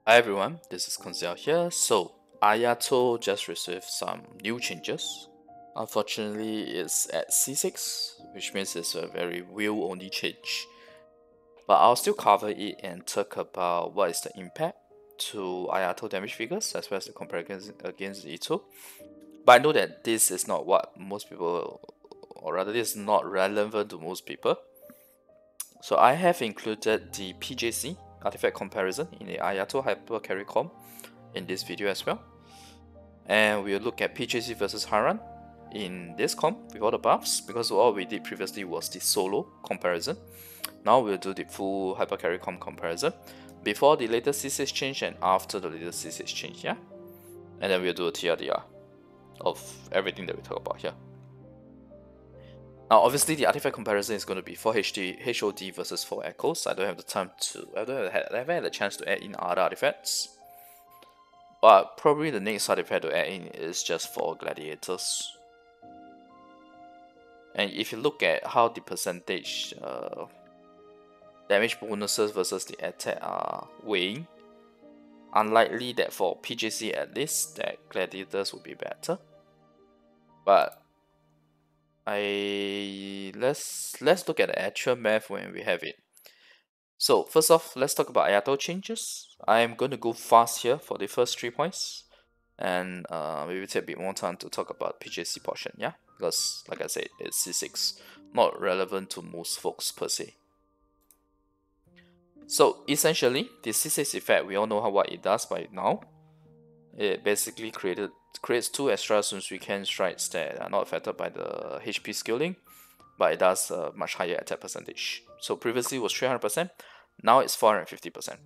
Hi everyone, this is Konzel here. So, Ayato just received some new changes. Unfortunately, it's at C6, which means it's a very wheel-only change. But I'll still cover it and talk about what is the impact to Ayato damage figures as well as the comparison against Ito. But I know that this is not what most people, or rather, this is not relevant to most people. So I have included the PJC artifact comparison in the Ayato Hyper Carry Com in this video as well. And we'll look at PJC versus Haran in this comp with all the buffs, because all we did previously was the solo comparison. Now we'll do the full Hyper Carry Com comparison before the latest C6 change and after the latest C6 change, yeah? And then we'll do a TLDR of everything that we talk about here. Now, obviously, the artifact comparison is going to be for HOD versus 4 Echoes. I don't have the time to, I haven't had the chance to add in other artifacts. But probably the next artifact to add in is just for Gladiators. And if you look at how the percentage damage bonuses versus the attack are weighing, unlikely that for PJC at least, that Gladiators will be better. But let's look at the actual math when we have it. So first off, let's talk about Ayato changes. I'm going to go fast here for the first 3 points, and maybe take a bit more time to talk about PJC portion, yeah? Because like I said, it's C6, not relevant to most folks per se. So essentially, the C6 effect, we all know what it does by now. It basically creates 2 extra Sun-Suiken strikes that are not affected by the HP scaling, but it does a much higher attack percentage. So previously it was 300%, now it's 450%.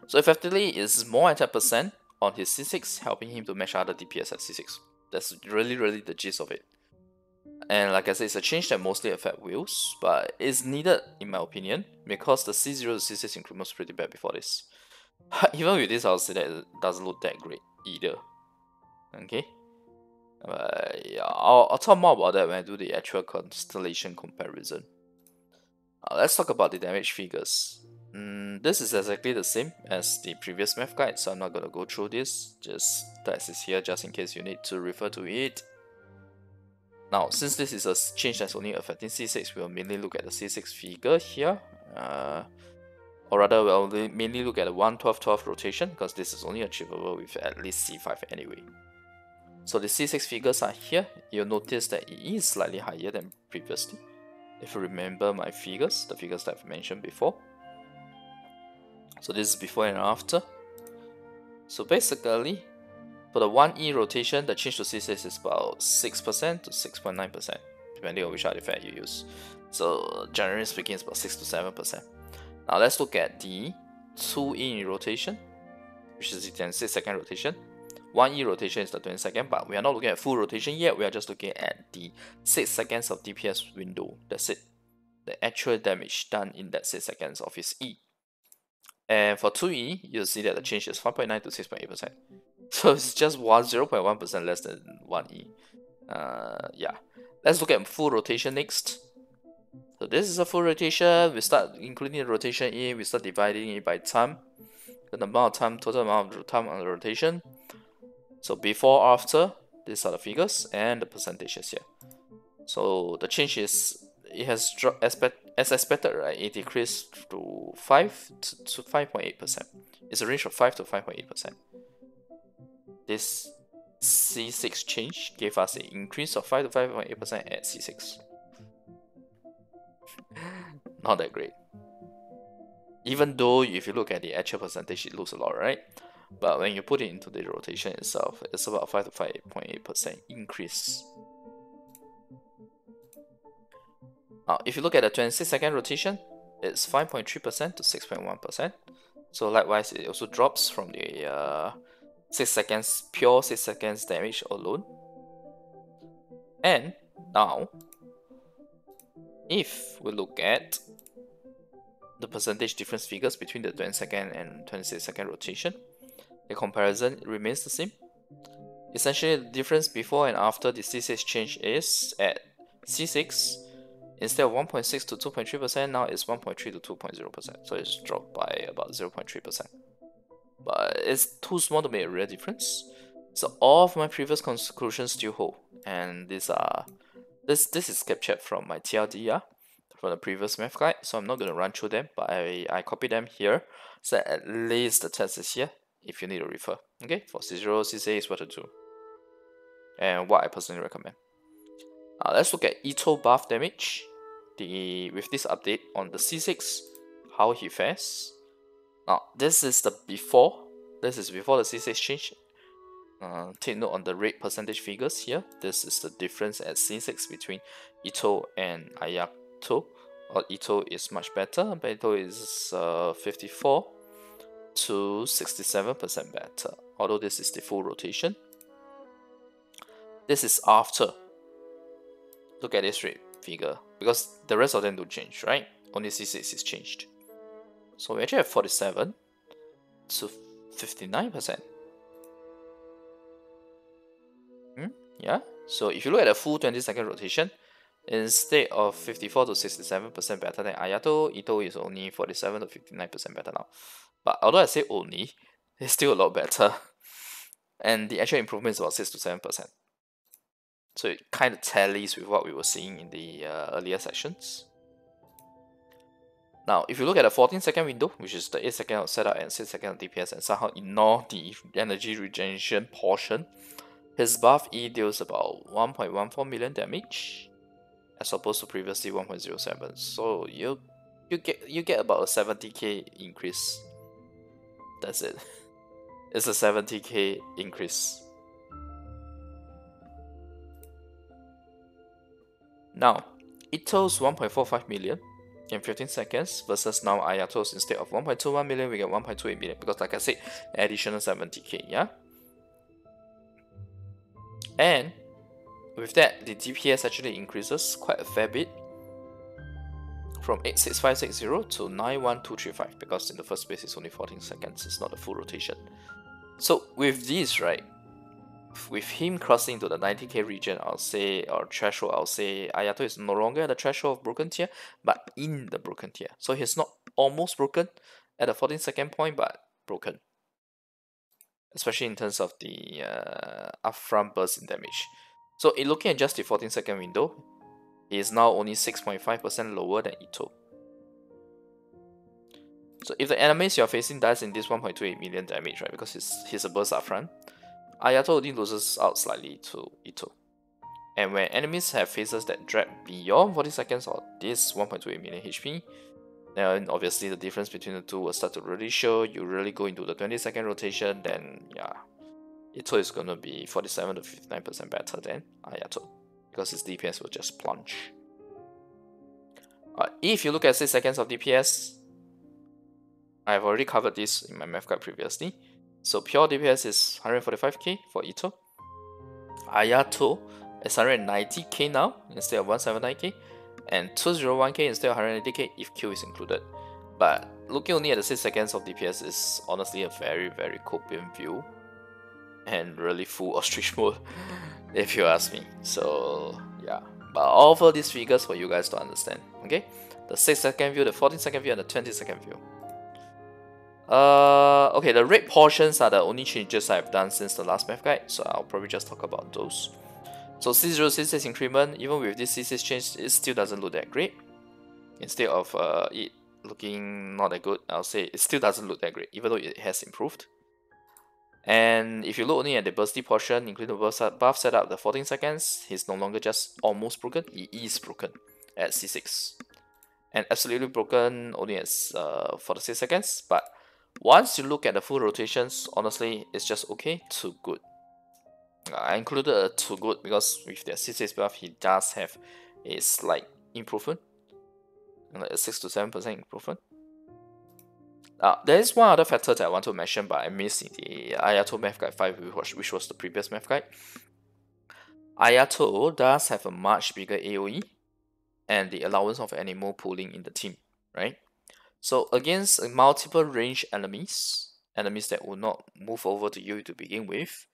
So effectively, it's more attack percent on his C6, helping him to match other DPS at C6. That's really the gist of it. And like I said, it's a change that mostly affects wheels, but it's needed in my opinion, because the C0 to C6 increment was pretty bad before this. Even with this, I'll say that it doesn't look that great either. Okay? Yeah, I'll talk more about that when I do the actual constellation comparison. Let's talk about the damage figures. This is exactly the same as the previous math guide, so I'm not going to go through this. Just text this here just in case you need to refer to it. Now, since this is a change that's only affecting C6, we'll mainly look at the C6 figure here. Or rather, we'll mainly look at the 1-12-12 rotation, because this is only achievable with at least C5 anyway. So the C6 figures are here. You'll notice that it is slightly higher than previously. If you remember my figures, the figures that I've mentioned before. So this is before and after. So basically, for the 1E rotation, the change to C6 is about 6% to 6.9%, depending on which artifact you use. So generally speaking, it's about 6 to 7%. Now let's look at the 2E rotation, which is the 26-second rotation. 1E rotation is the 20-second, but we are not looking at full rotation yet. We are just looking at the 6 seconds of DPS window. That's it. The actual damage done in that 6 seconds of his E. And for 2E, you'll see that the change is 5.9 to 6.8%. So it's just 0.1% less than 1E. Yeah. Let's look at full rotation next. So this is a full rotation. We start including the rotation in. We start dividing it by time. The amount of time, total amount of time on the rotation. So before, after, these are the figures and the percentages here. So the change is, it has dropped as expected, right? It decreased to 5 to 5.8%. It's a range of 5 to 5.8%. This C6 change gave us an increase of 5 to 5.8% at C6. Not that great. Even though if you look at the actual percentage, it looks a lot, right? But when you put it into the rotation itself, it's about 5 to 5.8% increase. Now, if you look at the 26-second rotation, it's 5.3% to 6.1%. So likewise, it also drops from the 6 seconds, pure 6 seconds damage alone. And now, if we look at the percentage difference figures between the 20-second and 26-second rotation, the comparison remains the same. Essentially, the difference before and after the C6 change is at C6, instead of 1.6 to 2.3%, now it's 1.3 to 2.0%. So it's dropped by about 0.3%. but it's too small to make a real difference. So all of my previous conclusions still hold, and this is captured from my TLDR from the previous math guide, so I'm not going to run through them, but I copy them here, so at least the test is here if you need to refer. Okay, for C0, C6, what to do, and what I personally recommend. Let's look at Ito buff damage. With this update on the C6, how he fares. Now this is the before. This is before the C6 change. Take note on the rate percentage figures here. This is the difference at C6 between Ito and Ayato. Ito is much better, but Ito is 54 to 67% better. Although this is the full rotation. This is after. Look at this rate figure, because the rest of them don't change, right? Only C6 is changed. So we actually have 47 to 59%. Yeah, so if you look at the full 20-second rotation, instead of 54 to 67% better than Ayato, Ito is only 47 to 59% better now. But although I say only, it's still a lot better. And the actual improvement is about 6 to 7%. So it kind of tallies with what we were seeing in the earlier sessions. Now, if you look at the 14-second window, which is the 8-second of setup and 6-second of DPS, and somehow ignore the energy regeneration portion, his buff E deals about 1.14 million damage, as opposed to previously 1.07. So you get about a 70k increase. That's it. It's a 70k increase. Now, Ito's 1.45 million in 15 seconds versus now Ayato's, instead of 1.21 million, we get 1.28 million, because like I said, additional 70k, yeah? And with that, the DPS actually increases quite a fair bit, from 86560 to 91235, because in the first place it's only 14 seconds, it's not a full rotation. So with this, right, with him crossing to the 90k region, I'll say, or threshold, I'll say Ayato is no longer at the threshold of broken tier, but in the broken tier. So he's not almost broken at the 14-second point, but broken. Especially in terms of the upfront burst in damage. So in looking at just the 14-second window, he is now only 6.5% lower than Ito. So if the enemies you're facing dies in this 1.28 million damage, right, because he's a burst upfront, Ayato only loses out slightly to Ito. And when enemies have phases that drag beyond 40 seconds or this 1.28 million HP, then obviously the difference between the two will start to really show. You really go into the 20-second rotation, then yeah, Ito is going to be 47 to 59% better than Ayato, because his DPS will just plunge. If you look at 6 seconds of DPS, I've already covered this in my math guide previously. So pure DPS is 145k for Ito. Ayato is 190k now instead of 179k, and 201k instead of 180k if Q is included. But looking only at the 6 seconds of DPS is honestly a very, very copium view, and really full ostrich mode, if you ask me. So yeah, but I'll offer these figures for you guys to understand. Okay, the 6-second view, the 14-second view, and the 20-second view. Okay, the rate portions are the only changes I've done since the last math guide, so I'll probably just talk about those. So C0, C6 increment, even with this C6 change, it still doesn't look that great. Instead of it looking not that good, I'll say it still doesn't look that great, even though it has improved. And if you look only at the bursty portion, including the buff setup, the 14 seconds, he's no longer just almost broken, he is broken at C6. And absolutely broken only at 46 seconds, but once you look at the full rotations, honestly, it's just okay to good. I included a to good because with their C6 buff, he does have a slight improvement, like a 6 to 7% improvement. There is one other factor that I want to mention, but I missed in the Ayato Math Guide 5, which was the previous Math Guide. Ayato does have a much bigger AoE and the allowance of animal pooling in the team, right? So against multiple range enemies that will not move over to you to begin with,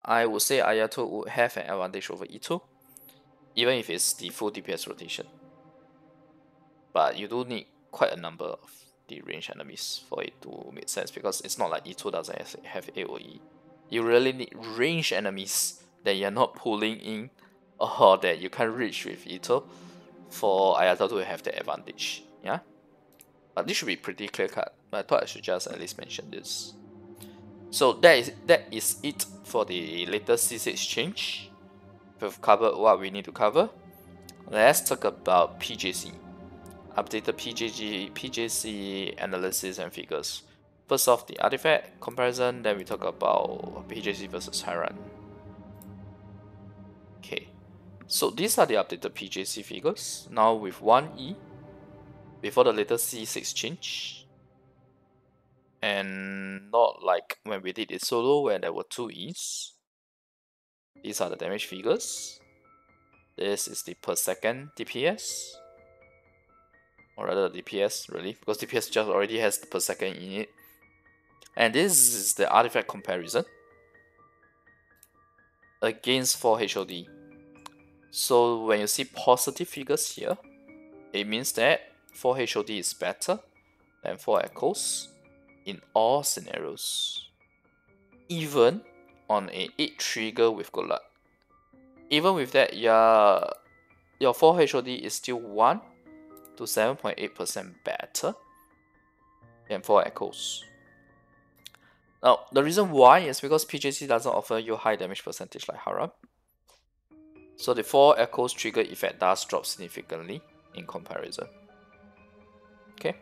I would say Ayato would have an advantage over Ito, even if it's the full DPS rotation. But you do need quite a number of the range enemies for it to make sense, because it's not like E2 doesn't have AoE. You really need range enemies that you're not pulling in or that you can't reach with E2 for Ayato to have the advantage. Yeah, but this should be pretty clear cut, but I thought I should just at least mention this. So that is it for the latest C6 change. We've covered what we need to cover. Let's talk about PJC. Updated PJC analysis and figures. First off, the artifact comparison, then we talk about PJC versus Harran. Okay, so these are the updated PJC figures, now with 1E, before the latest C6 change. And not like when we did it solo where there were 2 E's. These are the damage figures. This is the per second DPS. Or rather DPS, really, because DPS just already has the per second in it. And this is the artifact comparison against 4 HOD. So when you see positive figures here, it means that 4 HOD is better than 4 Echoes in all scenarios. Even on a 8 trigger with good luck. Even with that, your 4 HOD is still 1 to 7.8% better than 4 Echoes. Now, the reason why is because PJC doesn't offer you high damage percentage like Harran. So the 4 Echoes trigger effect does drop significantly in comparison. Okay?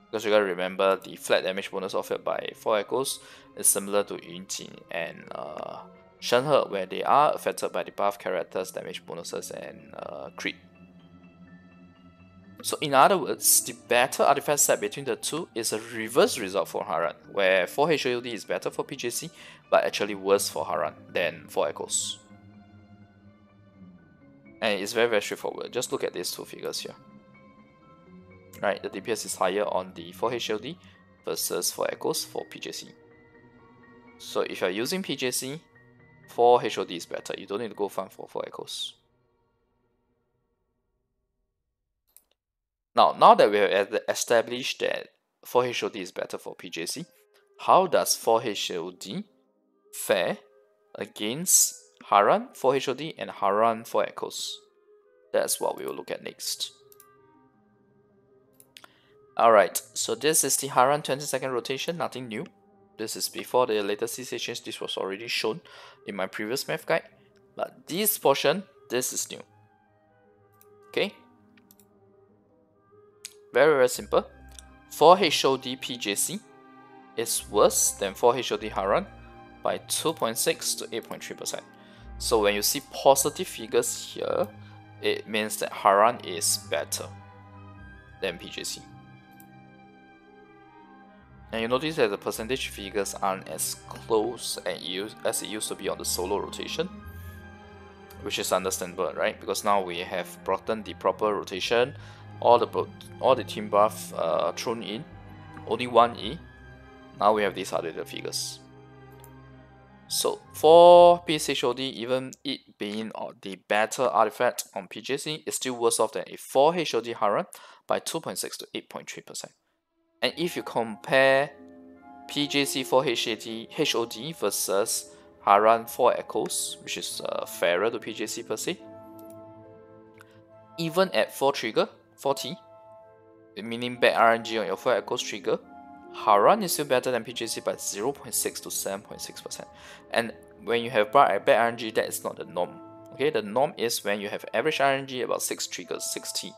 Because you gotta remember the flat damage bonus offered by 4 Echoes is similar to Yunjin and Shenhe, where they are affected by the buff characters, damage bonuses, and crit. So in other words, the better artifact set between the two is a reverse result for Harran, where 4 HOD is better for PJC, but actually worse for Harran than 4 Echoes. And it's very straightforward. Just look at these two figures here. Right, the DPS is higher on the 4 HOD versus 4 Echoes for PJC. So if you're using PJC, 4 HOD is better. You don't need to go farm for 4 Echoes. Now that we have established that 4 HOD is better for PJC, how does 4 HOD fare against Harran 4 HOD and Harran 4 Echoes? That's what we will look at next. Alright, so this is the Harran 20-second rotation, nothing new. This is before the latest C6 change. This was already shown in my previous math guide. But this portion, this is new. Okay? Very simple. 4 HOD PJC is worse than 4 HOD Harran by 2.6 to 8.3%. So when you see positive figures here, it means that Harran is better than PJC. And you notice that the percentage figures aren't as close as it used to be on the solo rotation, which is understandable, right? Because now we have brought in the proper rotation, all the team buff thrown in, only 1E. Now we have these updated figures. So for PSHOD, even it being the better artifact on PJC, is still worse off than a 4 HOD Harran by 2.6 to 8.3%. And if you compare PJC 4 HOD versus Harran 4 Echoes, which is fairer to PJC per se, even at 4 trigger, 4T, meaning bad RNG on your 4 Echoes trigger, Harran is still better than PJC by 0.6 to 7.6%. And when you have bad RNG, that is not the norm. Okay, the norm is when you have average RNG about 6 triggers, 6T.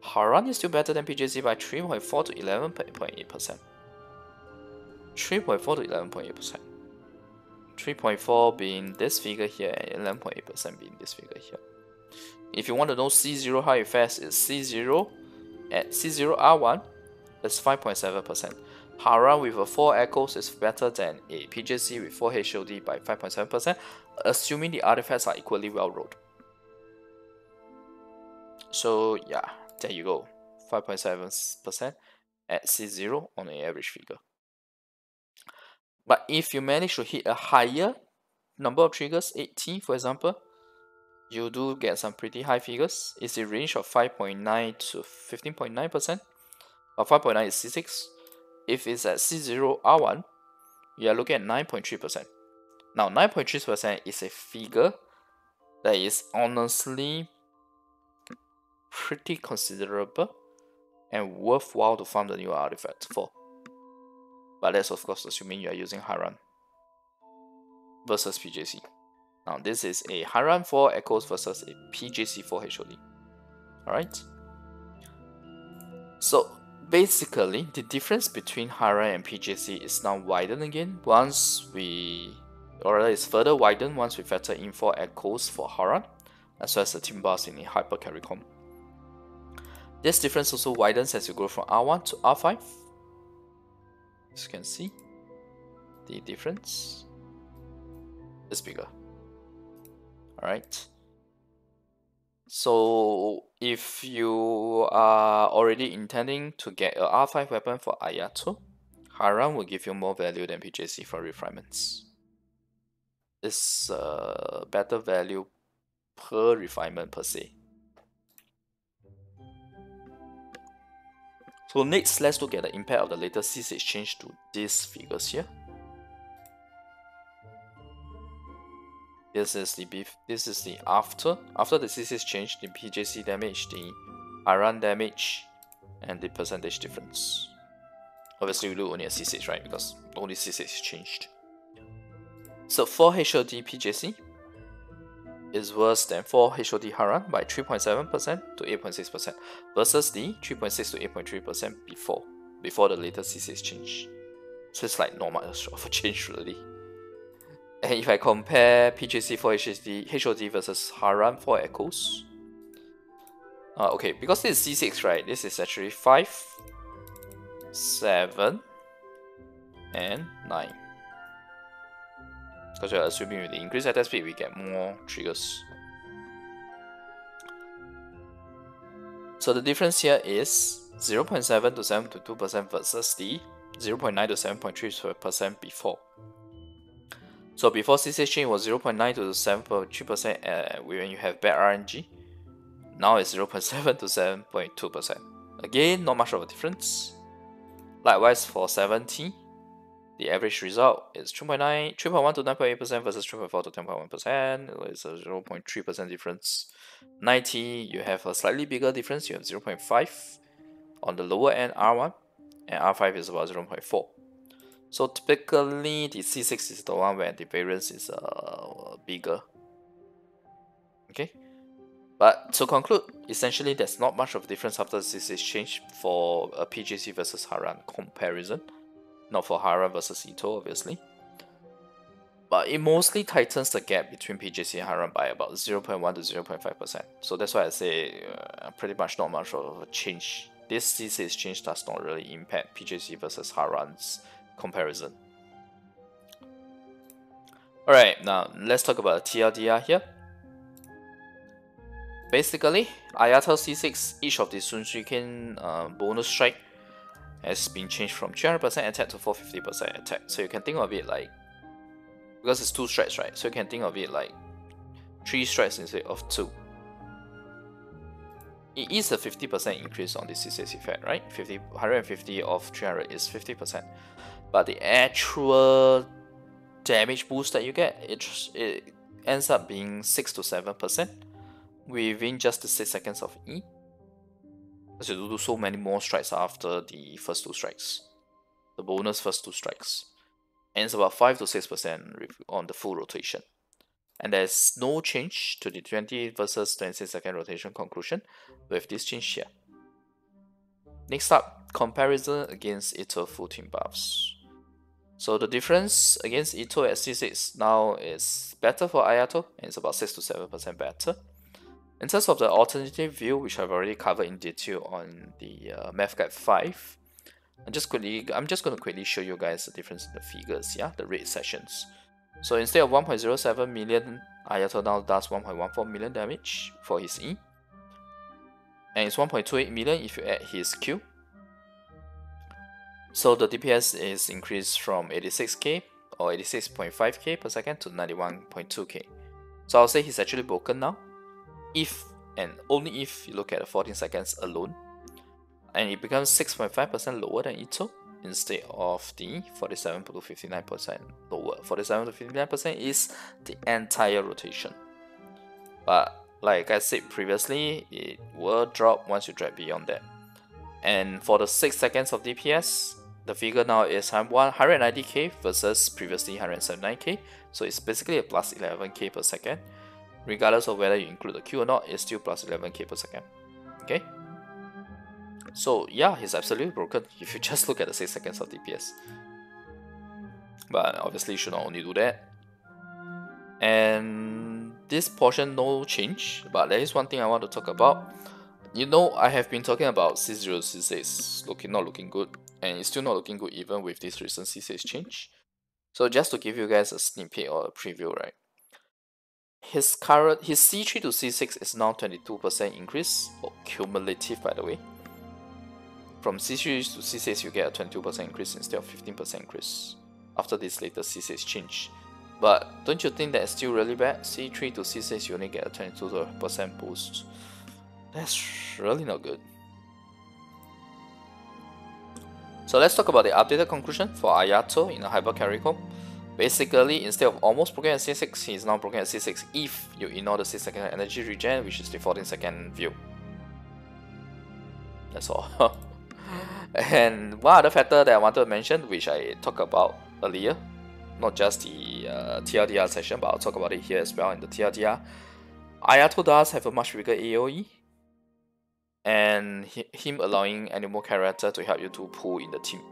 Harran is still better than PJC by 3.4 to 11.8%. 3.4 to 11.8%. 3.4 being this figure here and 11.8% being this figure here. If you want to know C0 how it fares, it's C0 at C0 R1 is 5.7%. Harran with a 4 Echoes is better than a PJC with 4 HOD by 5.7%, assuming the artifacts are equally well rolled. So yeah, there you go, 5.7% at C0 on an average figure. But if you manage to hit a higher number of triggers, 8T for example, you do get some pretty high figures. It's a range of 5.9 to 15.9%. 5.9 is C6. If it's at C0 R1, you are looking at 9.3%. Now 9.3% is a figure that is honestly pretty considerable and worthwhile to farm the new artifact for. But that's of course assuming you are using Harran versus PJC. Now this is a Harran 4 Echoes versus a PJC 4 HOD. Alright. So basically the difference between Harran and PJC is now widened again it's further widened once we factor in 4 Echoes for Harran, as well as the Timbars in the Hyper CARICOM. This difference also widens as you go from R1 to R5. As you can see, the difference is bigger. Alright. So if you are already intending to get a R5 weapon for Ayato, Harran will give you more value than PJC for refinements. It's better value per refinement per se. So next, let's look at the impact of the latest C6 change to these figures here. This is the after the C6 change, the PJC damage, the Harran damage, and the percentage difference. Obviously we look only at C6, right? Because only C6 changed. So 4 HOD PJC is worse than 4 HOD Harran by 3.7% to 8.6% versus the 3.6 to 8.3% before the latest C6 change. So it's like not much of a change really. And if I compare PJC 4 HOD versus Harran 4 Echoes, okay, because this is C6, right? This is actually 5, 7, and 9. Because we're assuming with the increased attack speed, we get more triggers. So the difference here is 0.7 to 7.2% versus the 0.9 to 7.3% before. So before C6 change was 0.9 to 7.3% when you have bad RNG. Now it's 0.7 to 7.2%. Again, not much of a difference. Likewise for 70. The average result is 3.1 to 9.8% versus 3.4 to 10.1%. It's a 0.3% difference. 90, you have a slightly bigger difference. You have 0.5 on the lower end R1, and R5 is about 0.4. So typically, the C6 is the one where the variance is bigger. Okay, but to conclude, essentially there's not much of a difference after the C6 change for a PJC versus Harran comparison. Not for Harran versus Ito, obviously. But it mostly tightens the gap between PJC and Harran by about 0.1 to 0.5%. So that's why I say pretty much not much of a change. This C6 change does not really impact PJC versus Harran's comparison. Alright, now let's talk about TLDR here. Basically, Ayato C6, each of the Sun Suiken bonus strike has been changed from 300% attack to 450% attack. So you can think of it like, because it's 2 strikes, right? So you can think of it like 3 strikes instead of 2. It is a 50% increase on the C6 effect, right? 150 of 300 is 50%. But the actual damage boost that you get, it ends up being 6 to 7% within just the 6 seconds of E. Because you do so many more strikes after the first 2 strikes. The bonus first 2 strikes. And it's about 5 to 6% on the full rotation. And there's no change to the 20 versus 26 second rotation conclusion with this change here. Next up, comparison against Ito full team buffs. So the difference against Ito at C6 now is better for Ayato, and it's about 6 to 7% better. In terms of the alternative view, which I've already covered in detail on the Math Guide 5, I'm just going to quickly show you guys the difference in the figures, yeah, the rate sessions. So instead of 1.07 million, Ayato now does 1.14 million damage for his E. And it's 1.28 million if you add his Q. So the DPS is increased from 86k or 86.5k per second to 91.2k. So I'll say he's actually broken now. If and only if you look at the 14 seconds alone. and it becomes 6.5% lower than Ito instead of the 47 to 59% lower. 47 to 59% is the entire rotation. But like I said previously, it will drop once you drag beyond that. And for the 6 seconds of DPS, the figure now is 190k versus previously 179k, so it's basically a plus 11k per second. Regardless of whether you include the Q or not, it's still plus 11k per second. Okay? So yeah, he's absolutely broken if you just look at the 6 seconds of DPS. But obviously you should not only do that. And this portion no change, but there is one thing I want to talk about. You know, I have been talking about C0, C6 not looking good, and it's still not looking good even with this recent C6 change. So just to give you guys a sneak peek or a preview, right? His C3 to C6 is now 22% increase, cumulative by the way. From C3 to C6 you get a 22% increase instead of 15% increase after this latest C6 change. But don't you think that's still really bad? C3 to C6 you only get a 22% boost. That's really not good. So let's talk about the updated conclusion for Ayato in a Hyper Caricom. Basically, instead of almost broken at C6, he is now broken at C6 if you ignore the 6 second energy regen, which is the 14 second view. That's all. And one other factor that I wanted to mention, which I talked about earlier, not just the TLDR session, but I'll talk about it here as well in the TLDR. Ayato does have a much bigger AoE, and him allowing animal character to help you to pull in the team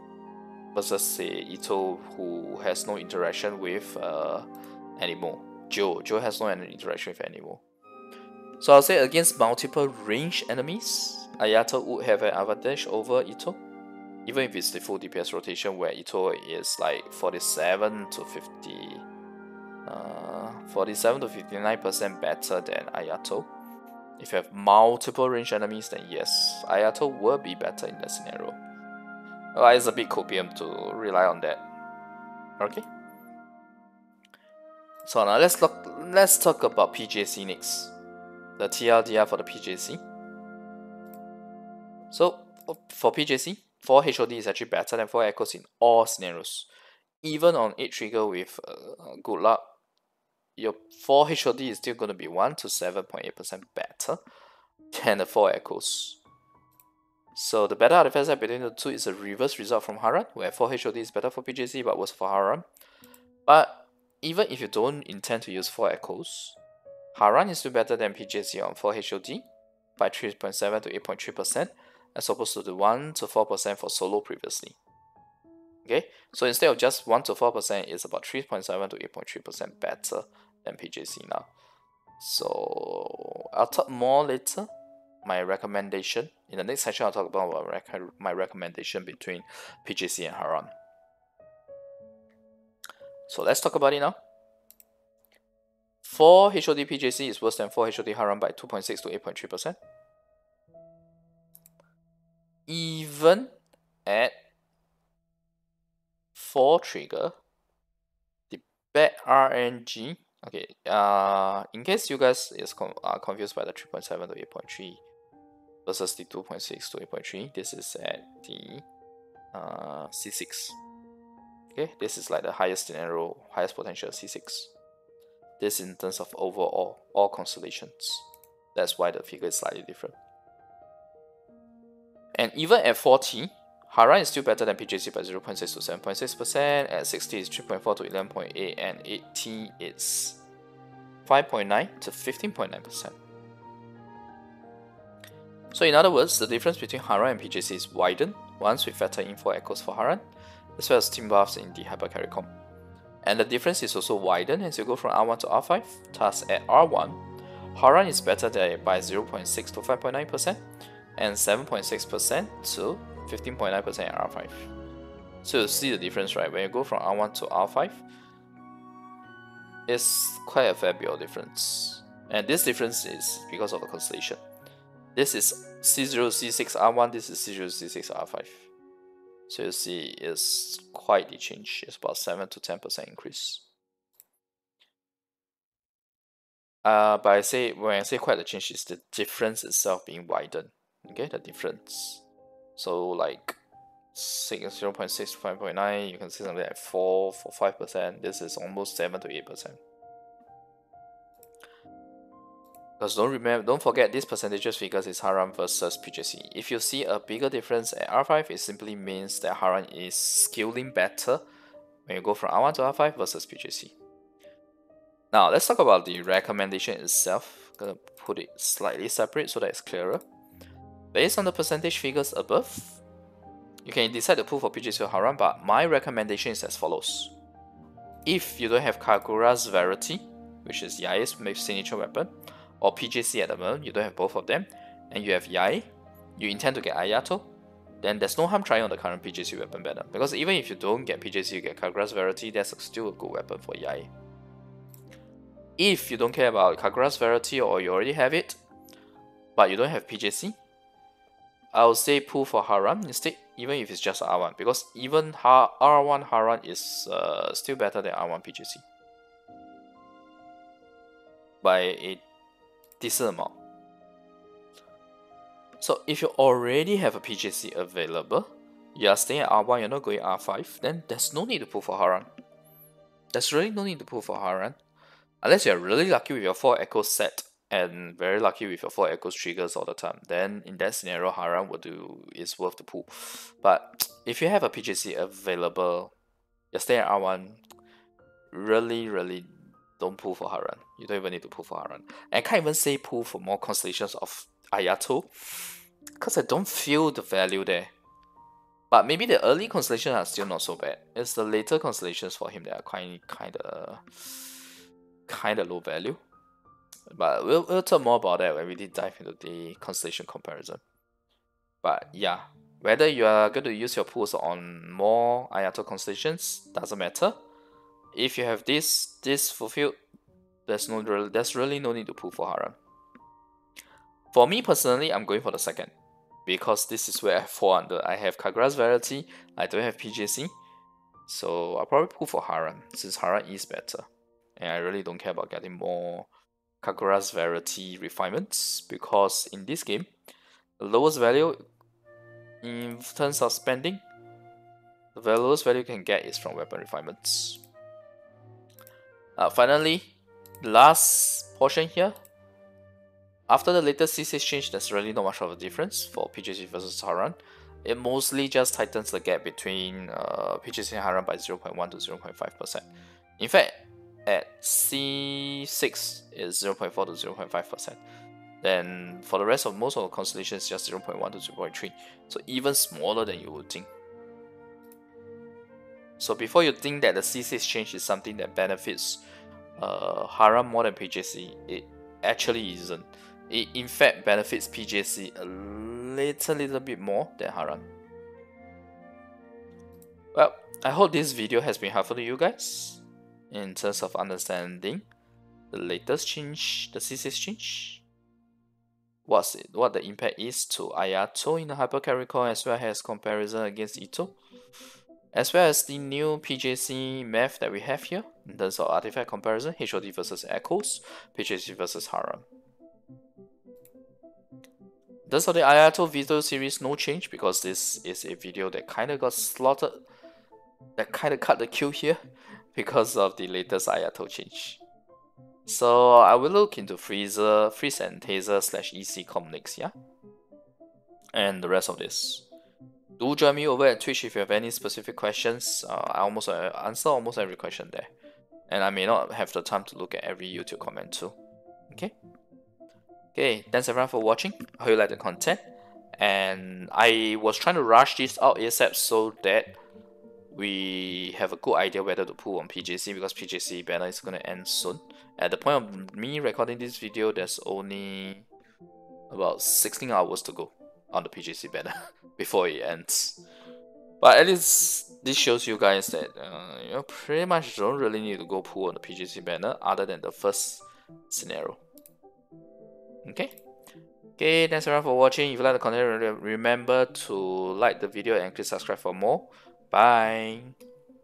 versus say Ito, who has no interaction with animal. Joe has no interaction with animal. So I'll say against multiple range enemies, Ayato would have an advantage over Ito, even if it's the full DPS rotation where Ito is like 47 to 59% better than Ayato. If you have multiple range enemies, then yes, Ayato will be better in that scenario. Well, it's a bit copium to rely on that. Okay. So now let's talk about PJC next. The TLDR for the PJC. So for PJC, 4 HOD is actually better than 4 Echoes in all scenarios. Even on 8 trigger with good luck, your 4 HOD is still going to be 1 to 7.8% better than the 4 Echoes. So the better artifact set between the two is a reverse result from Haran, where 4 HOD is better for PJC but worse for Haran. But even if you don't intend to use 4 Echoes, Haran is still better than PJC on 4 HOD by 3.7 to 8.3%, as opposed to the 1 to 4% for solo previously. Okay, so instead of just 1 to 4%, it's about 3.7 to 8.3% better than PJC now. So I'll talk more later. My recommendation in the next section, I'll talk about my recommendation between PJC and Haran. So let's talk about it now. 4 HOD PJC is worse than 4 HOD Haran by 2.6 to 8.3%. Even at 4 trigger, the bad RNG. Okay, in case you guys are confused by the 3.7 to 8.3 versus the 2.6 to 8.3, this is at the C6. Okay, this is like the highest scenario, highest potential C6. This in terms of overall, all constellations. That's why the figure is slightly different. And even at 40, Haran is still better than PJC by 0.6 to 7.6%, at 60 is 3.4 to 11.8, and 80 it's 5.9 to 15.9%. So in other words, the difference between Haran and PJC is widened once we factor in 4 Echoes for Haran, as well as team buffs in the Hyper Caricom. And the difference is also widened as you go from R1 to R5, thus at R1, Haran is better by 0.6 to 5.9%, and 7.6% to 15.9% at R5. So you see the difference, right? When you go from R1 to R5, it's quite a fair bit of difference. And this difference is because of the constellation. This is C0, C6, R1, this is C0, C6, R5. So you see it's quite the change. It's about 7 to 10% increase. But when I say quite the change, is the difference itself being widened. Okay, the difference. So like 0.6 to 5.9, you can see something like 4 for 5%. This is almost 7 to 8%. Because don't forget, these percentages figures is Haran versus PJC. If you see a bigger difference at R5, it simply means that Haran is scaling better when you go from R1 to R5 versus PJC. Now let's talk about the recommendation itself. I'm gonna put it slightly separate so that it's clearer. Based on the percentage figures above, you can decide to pull for PJC or Haran, but my recommendation is as follows. If you don't have Kagura's Verity, which is Yae's signature weapon, or PJC at the moment, you don't have both of them, and you have Yae, you intend to get Ayato, then there's no harm trying on the current PJC weapon banner. Because even if you don't get PJC, you get Kagura's Verity, that's still a good weapon for Yae. If you don't care about Kagura's Verity or you already have it, but you don't have PJC, I would say pull for Haran instead, even if it's just R1, because even R1 Haran is still better than R1 PJC by a decent amount. So if you already have a PJC available, you are staying at R1, you're not going R5, then there's no need to pull for Haran. There's really no need to pull for Haran. Unless you're really lucky with your 4 Echo set and very lucky with your 4 Echoes triggers all the time, then in that scenario Haran is worth the pull. But if you have a PJC available, you're staying at R1, really don't pull for Haran. You don't even need to pull for Haran. And I can't even say pull for more constellations of Ayato, because I don't feel the value there. But maybe the early constellations are still not so bad. It's the later constellations for him that are kind of low value. But we'll talk more about that when we dive into the constellation comparison. But yeah, whether you are going to use your pools on more Ayato constellations doesn't matter. If you have this fulfilled, there's really no need to pull for Haran. For me personally, I'm going for the second, because this is where I fall under. I have Kagura's Verity, I don't have PJC, so I'll probably pull for Haran, since Haran is better. And I really don't care about getting more Kagura's Verity refinements, because in this game, the lowest value in terms of spending, the lowest value you can get is from weapon refinements. Finally, the last portion here. After the latest C6 change, there's really not much of a difference for PJC versus Haran. It mostly just tightens the gap between PJC and Haran by 0.1 to 0.5%. In fact, at C6 is 0.4 to 0.5%. Then for the rest of most of the constellations, just 0.1 to 0.3. So even smaller than you would think. So before you think that the C6 change is something that benefits Haran more than PJC, it actually isn't. It in fact benefits PJC a little bit more than Haran. Well, I hope this video has been helpful to you guys in terms of understanding the latest change, the C6 change. What the impact is to Ayato in the Hypercat Recall, as well as comparison against Itto, as well as the new PJC math that we have here in terms of artifact comparison, HOD versus Echoes, PJC versus Haran. In terms of the Ayato video series, no change, because this is a video that kind of got slaughtered, that kind of cut the queue here because of the latest Ayato change. So I will look into Freeze and Taser / EC comp next, yeah? And the rest of this. Do join me over at Twitch if you have any specific questions. I answer almost every question there. And I may not have the time to look at every YouTube comment too. Okay? Okay, thanks everyone for watching. I hope you like the content. And I was trying to rush this out ASAP so that we have a good idea whether to pull on PJC, because PJC banner is going to end soon. At the point of me recording this video, there's only about 16 hours to go on the PJC banner before it ends. But at least this shows you guys that you pretty much don't really need to go pull on the PJC banner other than the first scenario. Okay, thanks everyone for watching. If you like the content, remember to like the video and click subscribe for more. Bye.